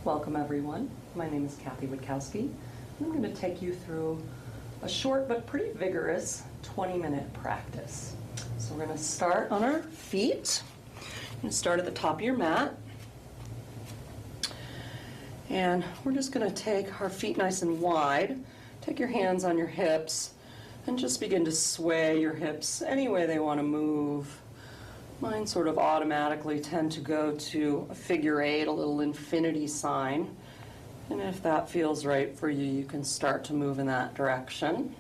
Welcome everyone. My name is Witkowsky. I'm going to take you through a short but pretty vigorous 20-minute practice. So we're going to start on our feet. You're going to start at the top of your mat. And we're just going to take our feet nice and wide. Take your hands on your hips and just begin to sway your hips any way they want to move. Mine sort of automatically tend to go to a figure eight, a little infinity sign. And if that feels right for you, you can start to move in that direction.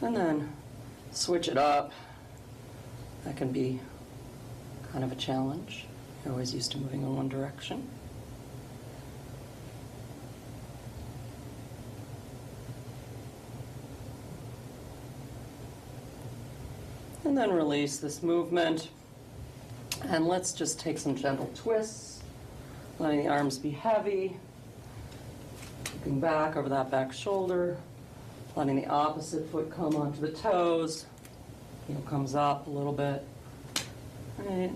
And then switch it up. That can be kind of a challenge. You're always used to moving in one direction. And then release this movement. And let's just take some gentle twists, letting the arms be heavy, looking back over that back shoulder, letting the opposite foot come onto the toes, heel comes up a little bit. Right.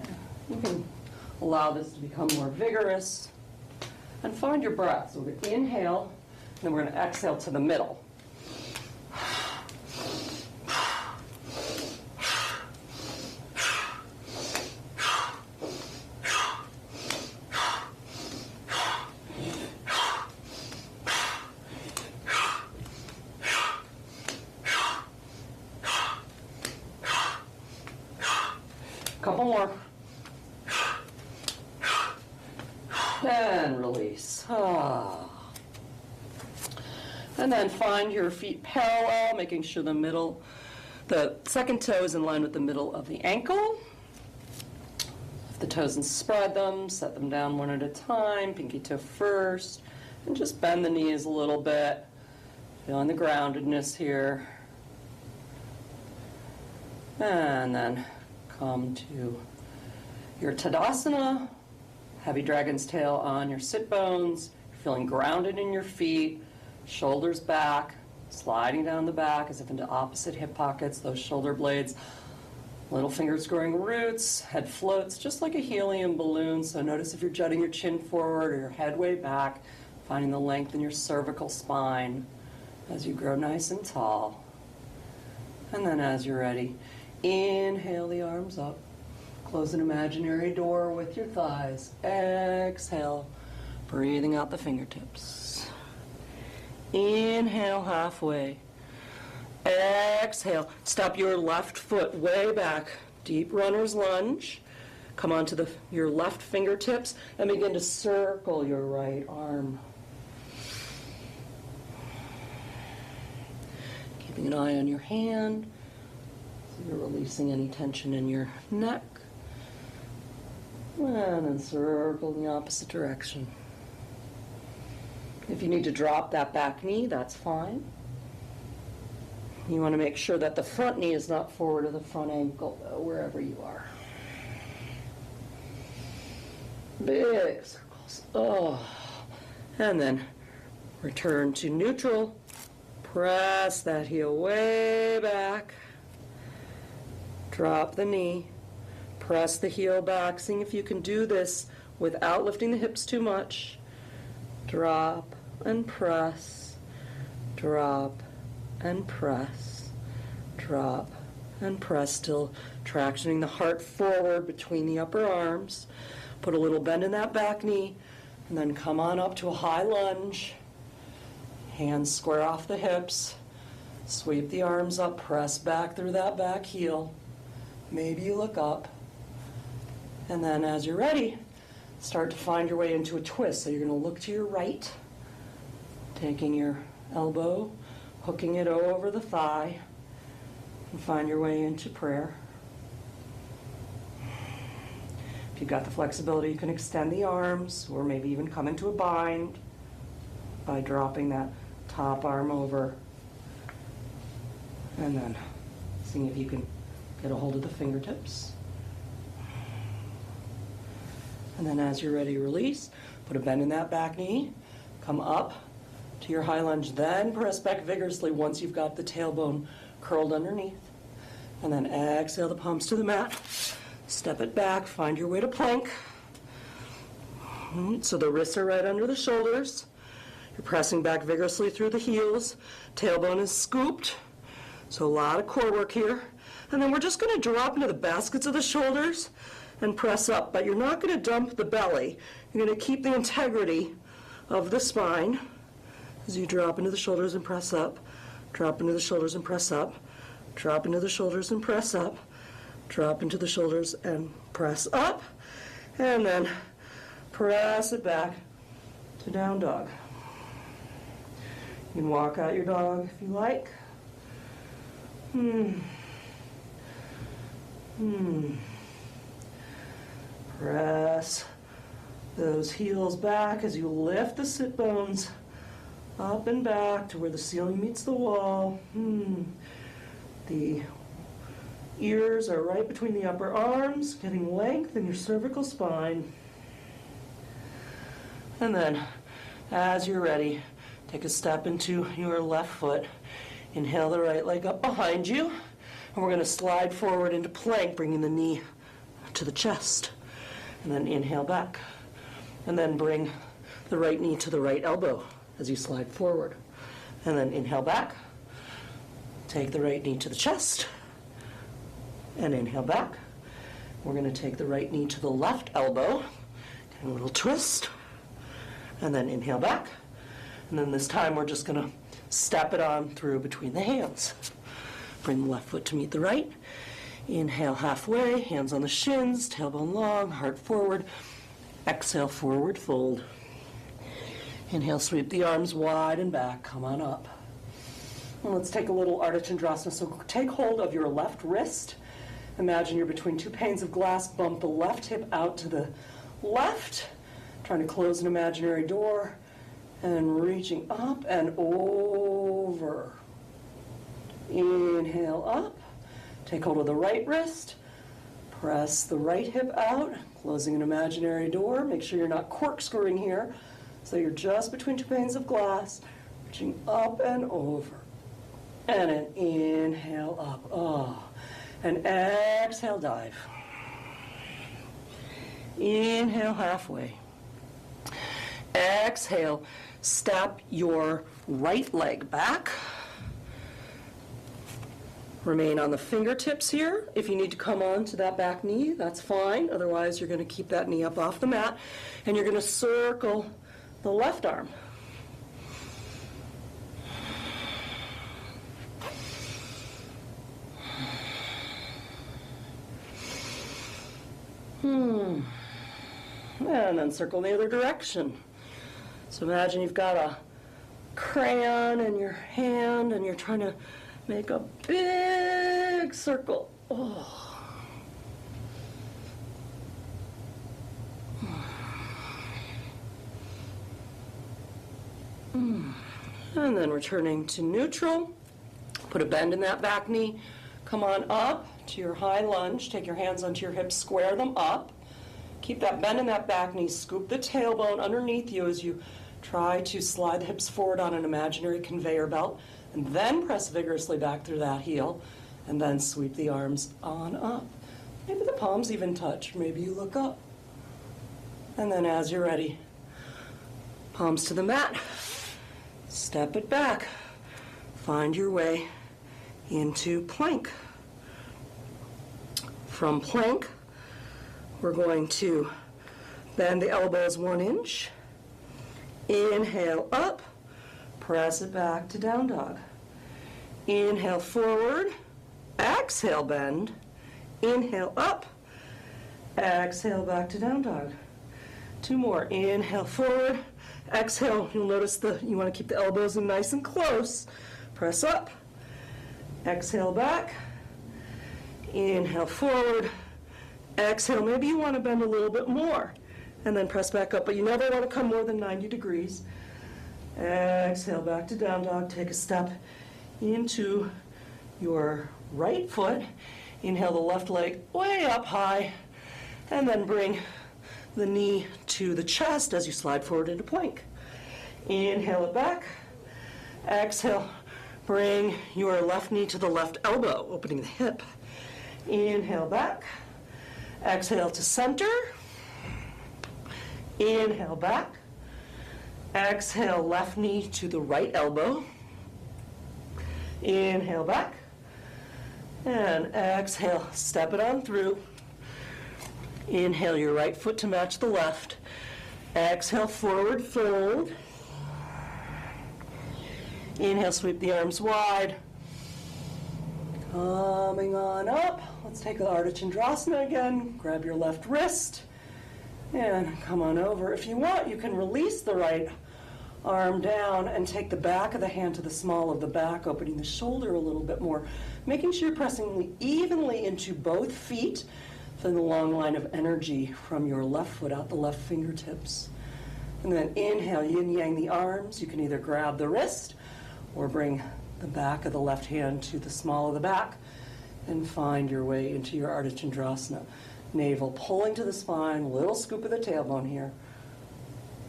You can allow this to become more vigorous. And find your breath. So we're going to inhale, and then we're going to exhale to the middle. Couple more. And release. And then find your feet parallel, making sure the second toe is in line with the middle of the ankle. Lift the toes and spread them, set them down one at a time, pinky toe first, and just bend the knees a little bit, feeling the groundedness here. And then come to your Tadasana, heavy dragon's tail on your sit bones. You're feeling grounded in your feet, shoulders back, sliding down the back as if into opposite hip pockets, those shoulder blades, little fingers growing roots, head floats just like a helium balloon. So notice if you're jutting your chin forward or your head way back, finding the length in your cervical spine as you grow nice and tall. And then as you're ready, inhale the arms up. Close an imaginary door with your thighs. Exhale, breathing out the fingertips. Inhale halfway. Exhale, step your left foot way back. Deep runner's lunge. Come onto your left fingertips and begin to circle your right arm. Keeping an eye on your hand. So you're releasing any tension in your neck. And then circle in the opposite direction. If you need to drop that back knee, that's fine. You want to make sure that the front knee is not forward of the front ankle, though, wherever you are. Big circles. And then return to neutral. Press that heel way back. Drop the knee. Press the heel back, seeing if you can do this without lifting the hips too much. Drop and press, drop and press, drop and press, still tractioning the heart forward between the upper arms. Put a little bend in that back knee, and then come on up to a high lunge. Hands square off the hips. Sweep the arms up, press back through that back heel. Maybe you look up. And then as you're ready, start to find your way into a twist. So you're going to look to your right, taking your elbow, hooking it over the thigh, and find your way into prayer. If you've got the flexibility, you can extend the arms, or maybe even come into a bind by dropping that top arm over. And then seeing if you can get a hold of the fingertips. And then as you're ready, release. Put a bend in that back knee. Come up to your high lunge. Then press back vigorously once you've got the tailbone curled underneath. And then exhale the palms to the mat. Step it back, find your way to plank. So the wrists are right under the shoulders. You're pressing back vigorously through the heels. Tailbone is scooped. So a lot of core work here. And then we're just going to drop into the baskets of the shoulders and press up. But you're not going to dump the belly. You're going to keep the integrity of the spine as you drop into the shoulders and press up. Drop into the shoulders and press up. Drop into the shoulders and press up. Drop into the shoulders and press up. And then press it back to down dog. You can walk out your dog if you like. Press those heels back as you lift the sit bones up and back to where the ceiling meets the wall. The ears are right between the upper arms, getting length in your cervical spine. And then, as you're ready, take a step into your left foot. Inhale the right leg up behind you. And we're going to slide forward into plank, bringing the knee to the chest. And then inhale back. And then bring the right knee to the right elbow as you slide forward. And then inhale back. Take the right knee to the chest. And inhale back. We're going to take the right knee to the left elbow. Get a little twist. And then inhale back. And then this time we're just going to step it on through between the hands. Bring the left foot to meet the right. Inhale halfway, hands on the shins, tailbone long, heart forward. Exhale, forward fold. Inhale, sweep the arms wide and back. Come on up. And let's take a little Ardha Chandrasana. So take hold of your left wrist. Imagine you're between two panes of glass. Bump the left hip out to the left. Trying to close an imaginary door. And reaching up and over. Inhale up. Take hold of the right wrist. Press the right hip out, closing an imaginary door. Make sure you're not corkscrewing here. So you're just between two panes of glass, reaching up and over. And an inhale up. Oh. And exhale, dive. Inhale halfway. Exhale, step your right leg back. Remain on the fingertips here. If you need to come on to that back knee, that's fine. Otherwise, you're going to keep that knee up off the mat. And you're going to circle the left arm. And then circle in the other direction. So imagine you've got a crayon in your hand and you're trying to make a big circle. Oh. And then returning to neutral. Put a bend in that back knee. Come on up to your high lunge. Take your hands onto your hips, square them up. Keep that bend in that back knee. Scoop the tailbone underneath you as you try to slide the hips forward on an imaginary conveyor belt. And then press vigorously back through that heel. And then sweep the arms on up. Maybe the palms even touch. Maybe you look up. And then as you're ready, palms to the mat. Step it back. Find your way into plank. From plank, we're going to bend the elbows 1 inch. Inhale up. Press it back to down dog. Inhale forward. Exhale bend. Inhale up. Exhale back to down dog. 2 more. Inhale forward. Exhale. You'll notice you want to keep the elbows in nice and close. Press up. Exhale back. Inhale forward. Exhale. Maybe you want to bend a little bit more. And then press back up. But you never want to come more than 90 degrees. Exhale back to down dog. Take a step into your right foot. Inhale the left leg way up high. And then bring the knee to the chest as you slide forward into plank. Inhale it back. Exhale. Bring your left knee to the left elbow, opening the hip. Inhale back. Exhale to center. Inhale back. Exhale, left knee to the right elbow. Inhale back. And exhale, step it on through. Inhale your right foot to match the left. Exhale, forward fold. Inhale, sweep the arms wide. Coming on up. Let's take the Ardha Chandrasana again. Grab your left wrist and come on over. If you want, you can release the right arm down and take the back of the hand to the small of the back, opening the shoulder a little bit more, making sure you're pressing evenly into both feet for the long line of energy from your left foot out the left fingertips. And then inhale, yin-yang the arms. You can either grab the wrist or bring the back of the left hand to the small of the back and find your way into your Ardha Chandrasana. Navel pulling to the spine, little scoop of the tailbone here.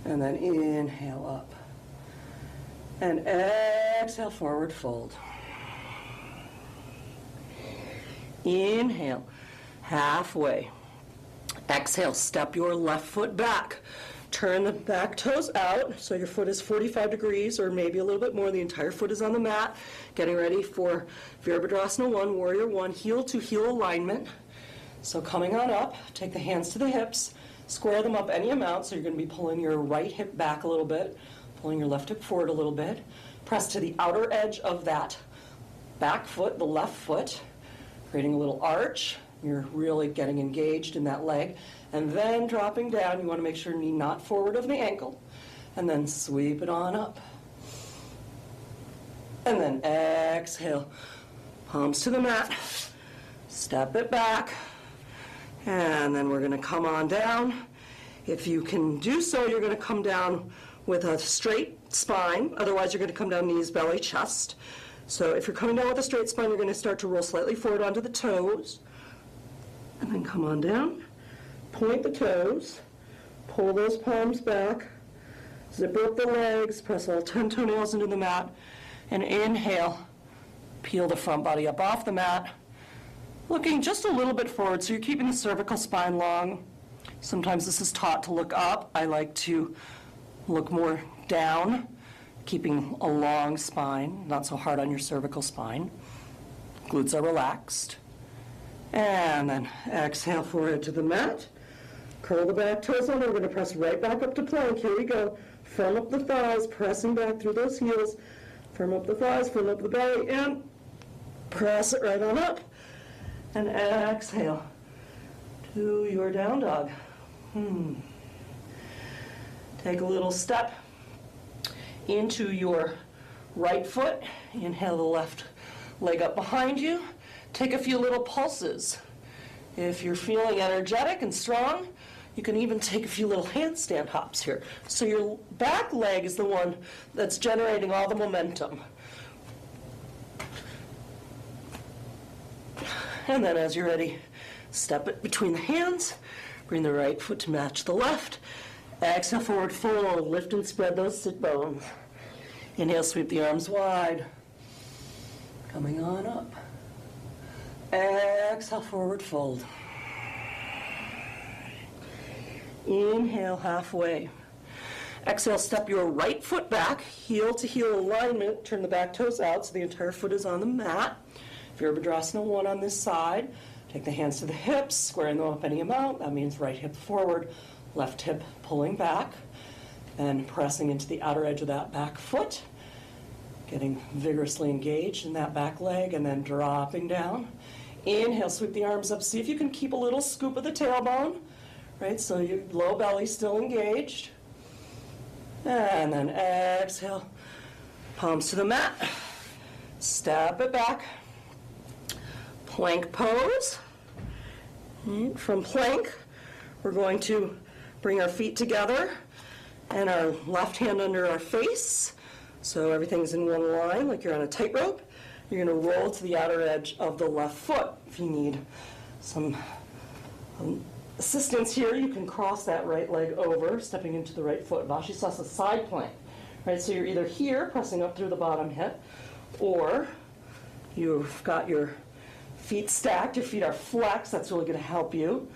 And then inhale up. And exhale, forward fold. Inhale, halfway. Exhale, step your left foot back. Turn the back toes out so your foot is 45 degrees or maybe a little bit more. The entire foot is on the mat. Getting ready for Virabhadrasana 1, Warrior 1, heel to heel alignment. So coming on up, take the hands to the hips, square them up any amount. So you're going to be pulling your right hip back a little bit, pulling your left hip forward a little bit. Press to the outer edge of that back foot, the left foot, creating a little arch. You're really getting engaged in that leg. And then dropping down, you want to make sure knee not forward of the ankle. And then sweep it on up. And then exhale, palms to the mat. Step it back. And then we're going to come on down. If you can do so, you're going to come down with a straight spine. Otherwise, you're going to come down knees, belly, chest. So if you're coming down with a straight spine, you're going to start to roll slightly forward onto the toes. And then come on down. Point the toes, pull those palms back, zipper up the legs, press all 10 toenails into the mat, and inhale, peel the front body up off the mat, looking just a little bit forward, so you're keeping the cervical spine long. Sometimes this is taught to look up. I like to look more down, keeping a long spine, not so hard on your cervical spine. Glutes are relaxed. And then exhale, forehead to the mat. Curl the back toes under. We're going to press right back up to plank. Here we go. Firm up the thighs, pressing back through those heels. Firm up the thighs, firm up the belly, and press it right on up. And exhale to your down dog. Take a little step into your right foot. Inhale the left leg up behind you. Take a few little pulses. If you're feeling energetic and strong, you can even take a few little handstand hops here. So your back leg is the one that's generating all the momentum. And then as you're ready, step it between the hands. Bring the right foot to match the left. Exhale, forward fold. Lift and spread those sit bones. Inhale, sweep the arms wide. Coming on up. Exhale, forward fold. Inhale, halfway. Exhale, step your right foot back, heel to heel alignment. Turn the back toes out so the entire foot is on the mat. Virabhadrasana 1 on this side. Take the hands to the hips, squaring them up any amount. That means right hip forward, left hip pulling back, and pressing into the outer edge of that back foot. Getting vigorously engaged in that back leg, and then dropping down. Inhale, sweep the arms up. See if you can keep a little scoop of the tailbone, right? So your low belly still engaged. And then exhale, palms to the mat. Step it back. Plank pose. From plank, we're going to bring our feet together and our left hand under our face. So everything's in one line, like you're on a tightrope. You're going to roll to the outer edge of the left foot. If you need some assistance here, you can cross that right leg over, stepping into the right foot. Vashisthasana side plank. Right, so you're either here, pressing up through the bottom hip, or you've got your feet stacked, your feet are flexed. That's really going to help you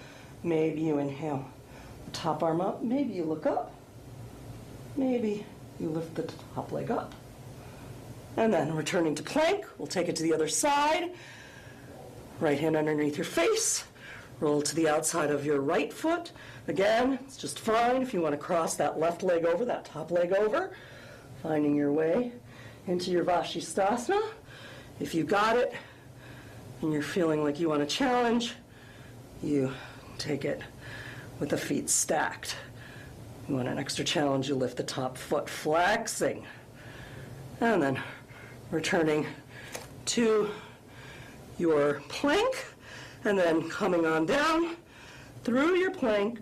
Maybe you inhale the top arm up. Maybe you look up. Maybe you lift the top leg up. And then returning to plank, we'll take it to the other side. Right hand underneath your face. Roll to the outside of your right foot. Again, it's just fine if you want to cross that left leg over, that top leg over. Finding your way into your Vashisthasana. If you got it and you're feeling like you want a challenge, you take it with the feet stacked. You want an extra challenge, you lift the top foot, flexing. And then returning to your plank, and then coming on down through your plank.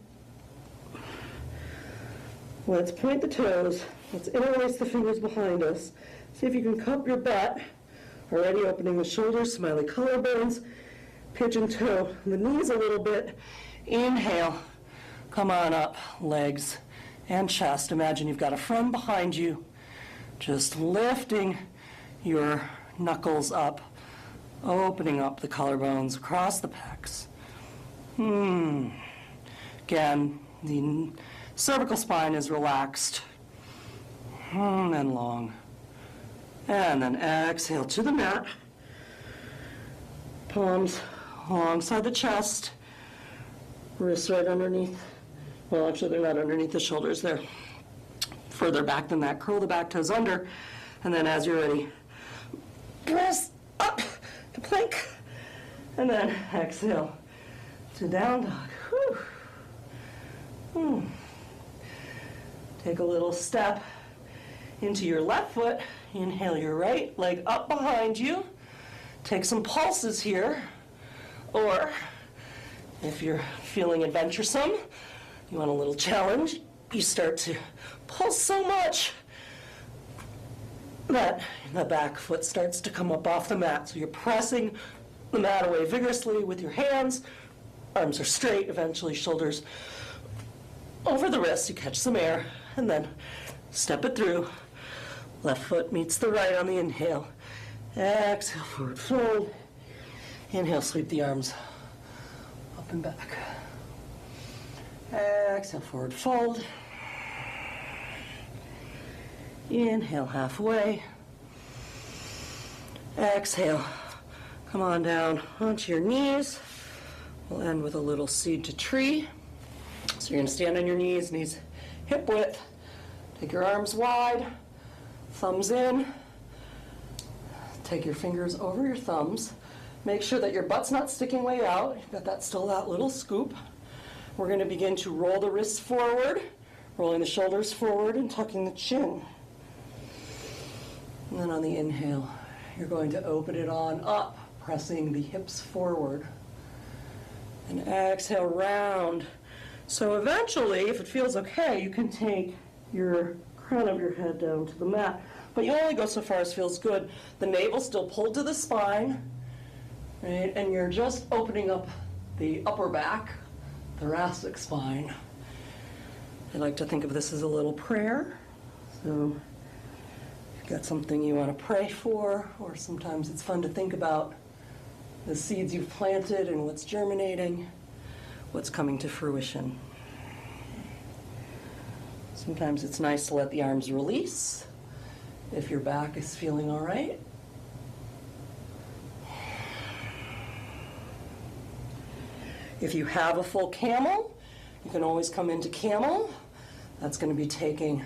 Let's point the toes. Let's interlace the fingers behind us. See if you can cup your butt. Already opening the shoulders, smiley collarbones. Pigeon toe the knees a little bit. Inhale. Come on up, legs and chest. Imagine you've got a friend behind you. Just lifting your knuckles up. Opening up the collarbones across the pecs. Again, the cervical spine is relaxed. And long. And then exhale to the mat. Palms alongside the chest. Wrists right underneath. Well, actually, they're not underneath the shoulders. They're further back than that. Curl the back toes under. And then as you're ready, press up to plank. And then exhale to down dog. Whew. Take a little step into your left foot. Inhale your right leg up behind you. Take some pulses here. Or if you're feeling adventuresome, you want a little challenge, you start to pulse so much that the back foot starts to come up off the mat. So you're pressing the mat away vigorously with your hands. Arms are straight, eventually shoulders over the wrists. You catch some air and then step it through. Left foot meets the right on the inhale. Exhale, forward fold. Inhale, sweep the arms up and back. Exhale, forward fold. Inhale, halfway. Exhale, come on down onto your knees. We'll end with a little seed to tree. So you're going to stand on your knees hip width. Take your arms wide, thumbs in. Take your fingers over your thumbs. Make sure that your butt's not sticking way out. You've got still that little scoop. We're going to begin to roll the wrists forward, rolling the shoulders forward and tucking the chin. And then on the inhale, you're going to open it on up, pressing the hips forward. And exhale, round. So eventually, if it feels okay, you can take your crown of your head down to the mat. But you only go so far as feels good. The navel still pulled to the spine, right? And you're just opening up the upper back, thoracic spine. I like to think of this as a little prayer. So if you've got something you want to pray for, or sometimes it's fun to think about the seeds you've planted and what's germinating, what's coming to fruition. Sometimes it's nice to let the arms release if your back is feeling all right. If you have a full camel, you can always come into camel. That's going to be taking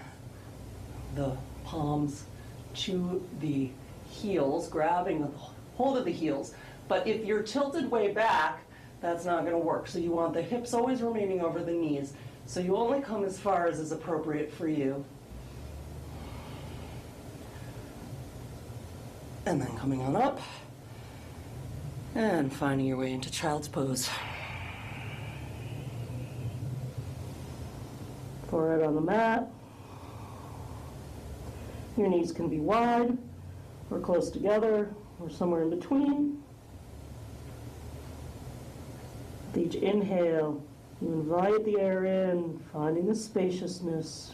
the palms to the heels, grabbing the hold of the heels. But if you're tilted way back, that's not going to work. So you want the hips always remaining over the knees. So you only come as far as is appropriate for you. And then coming on up and finding your way into child's pose. Forehead on the mat. Your knees can be wide or close together or somewhere in between. With each inhale, you invite the air in, finding the spaciousness.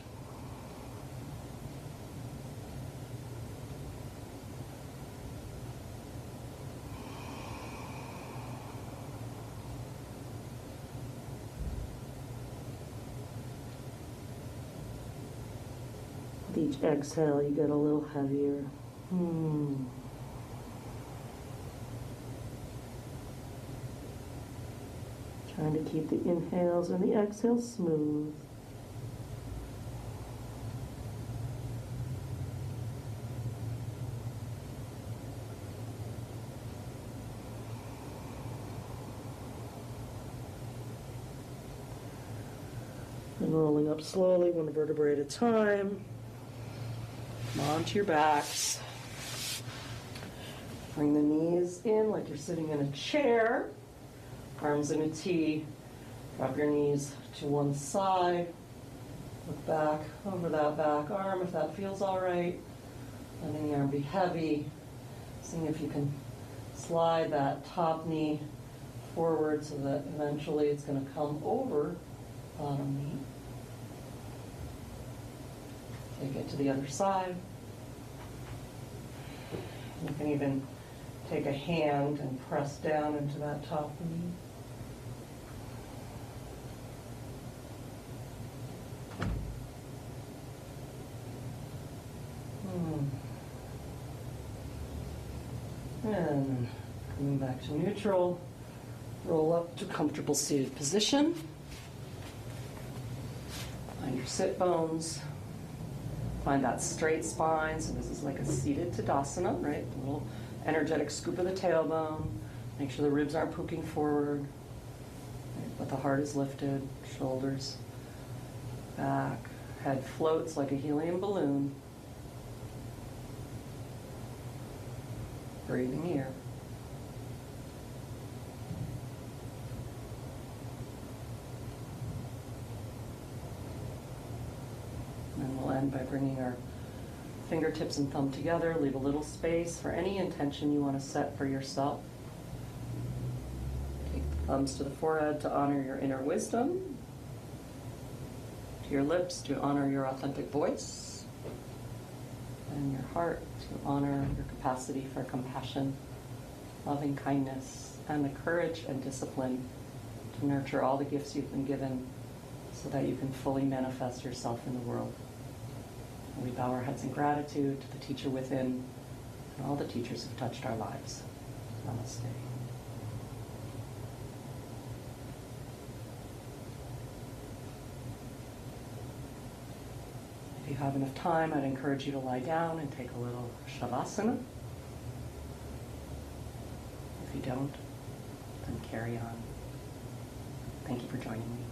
With each exhale, you get a little heavier. Trying to keep the inhales and the exhales smooth. And rolling up slowly, one vertebrae at a time. Come onto your backs. Bring the knees in like you're sitting in a chair. Arms in a T. Drop your knees to one side. Look back over that back arm if that feels all right. Letting the arm be heavy. Seeing if you can slide that top knee forward so that eventually it's going to come over bottom knee. Take it to the other side. You can even take a hand and press down into that top knee. And coming back to neutral, roll up to comfortable seated position. Find your sit bones. Find that straight spine. So this is like a seated Tadasana, right? A little energetic scoop of the tailbone. Make sure the ribs aren't poking forward. Right? But the heart is lifted, shoulders back. Head floats like a helium balloon. Breathing here. And we'll end by bringing our fingertips and thumb together. Leave a little space for any intention you want to set for yourself. Take the thumbs to the forehead to honor your inner wisdom. To your lips to honor your authentic voice. And your heart to honor your capacity for compassion, loving kindness, and the courage and discipline to nurture all the gifts you've been given so that you can fully manifest yourself in the world. And we bow our heads in gratitude to the teacher within and all the teachers who've touched our lives. Namaste. If you have enough time, I'd encourage you to lie down and take a little Shavasana. If you don't, then carry on. Thank you for joining me.